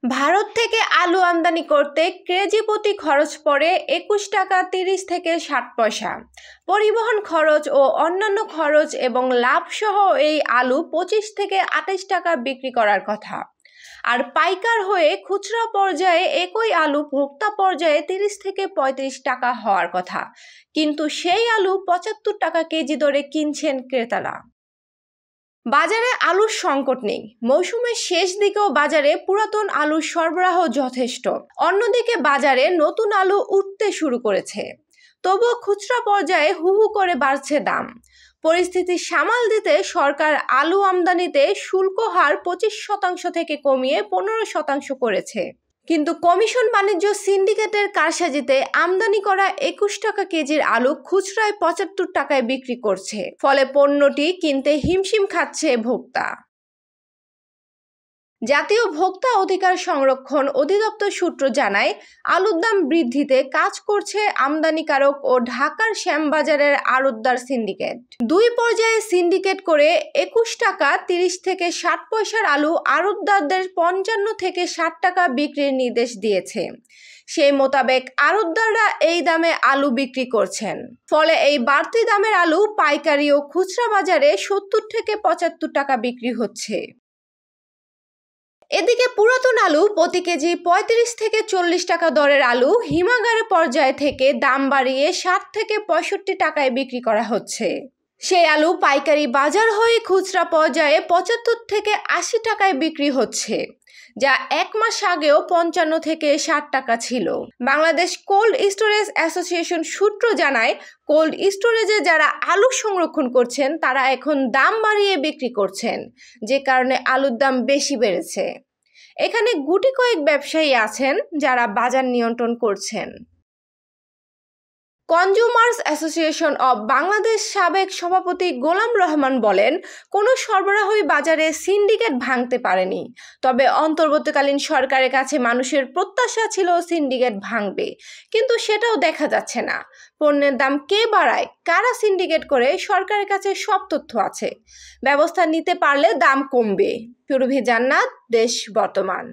ভারত থেকে আলু আমদানি করতে কেজি প্রতি খরচ পড়ে ২১ টাকা ৩০ থেকে ৬০ পয়সা। পরিবহন খরচ ও অন্যান্য খরচ এবং লাভ সহ এই আলু ২৫ থেকে ২৮ টাকা বিক্রি করার কথা। আর পাইকার হয়ে খুচরা পর্যায়ে একই আলু ভোক্তা পর্যায়ে ৩০ থেকে ৩৫ টাকা হওয়ার কথা, কিন্তু সেই আলু ৭৫ টাকা কেজি দরে কিনছেন ক্রেতারা। বাজারে আলুর সংকট নেই, মৌসুমের শেষ দিকেও বাজারে পুরাতন আলুর সরবরাহ যথেষ্ট। অন্যদিকে বাজারে নতুন আলু উঠতে শুরু করেছে, তবুও খুচরা পর্যায়ে হু হু করে বাড়ছে দাম। পরিস্থিতি সামাল দিতে সরকার আলু আমদানিতে শুল্ক হার ২৫% থেকে কমিয়ে ১৫% করেছে। কিন্তু কমিশন বাণিজ্য সিন্ডিকেটের কারসাজিতে আমদানি করা ২১ টাকা কেজির আলু খুচরায় ৭৫ টাকায় বিক্রি করছে, ফলে পণ্যটি কিনতে হিমশিম খাচ্ছে ভোক্তা। জাতীয় ভোক্তা অধিকার সংরক্ষণ অধিদপ্তর সূত্র জানায়, আলুর দাম বৃদ্ধিতে কাজ করছে আমদানিকারক ও ঢাকার শ্যামবাজারের আড়তদার সিন্ডিকেট। দুই পর্যায়ে সিন্ডিকেট করে ২১ টাকা ৩০ থেকে ৬০ পয়সার আলু আড়তদারদের ৫৫ থেকে ৬০ টাকা বিক্রির নির্দেশ দিয়েছে। সেই মোতাবেক আড়তদাররা এই দামে আলু বিক্রি করছেন, ফলে এই বাড়তি দামের আলু পাইকারি ও খুচরা বাজারে ৭০ থেকে ৭৫ টাকা বিক্রি হচ্ছে। এদিকে পুরাতন আলু প্রতি কেজি ৩৫ থেকে ৪০ টাকা দরের আলু হিমাগারে পর্যায় থেকে দাম বাড়িয়ে ৬০ থেকে ৬৫ টাকায় বিক্রি করা হচ্ছে। সেই আলু পাইকারি বাজার হয়ে খুচরা পর্যায়ে ৭৫ থেকে ৮০ টাকায় বিক্রি হচ্ছে, যা এক মাস আগেও ৫৫ থেকে ৬০ টাকা ছিল। বাংলাদেশ কোল্ড স্টোরেজ অ্যাসোসিয়েশন সূত্র জানায়, কোল্ড স্টোরেজে যারা আলু সংরক্ষণ করছেন তারা এখন দাম বাড়িয়ে বিক্রি করছেন, যে কারণে আলুর দাম বেশি বেড়েছে। এখানে গুটি কয়েক ব্যবসায়ী আছেন যারা বাজার নিয়ন্ত্রণ করছেন। কনজিউমার্স অ্যাসোসিয়েশন অব বাংলাদেশ সাবেক সভাপতি গোলাম রহমান বলেন, কোনো সরবরাহই বাজারে সিন্ডিকেট ভাঙতে পারেনি। তবে অন্তর্বর্তীকালীন সরকারের কাছে মানুষের প্রত্যাশা ছিল সিন্ডিকেট ভাঙবে, কিন্তু সেটাও দেখা যাচ্ছে না। পণ্যের দাম কে বাড়ায়, কারা সিন্ডিকেট করে, সরকারের কাছে সব তথ্য আছে। ব্যবস্থা নিতে পারলে দাম কমবে। সুরভি জান্নাত, দেশ বর্তমান।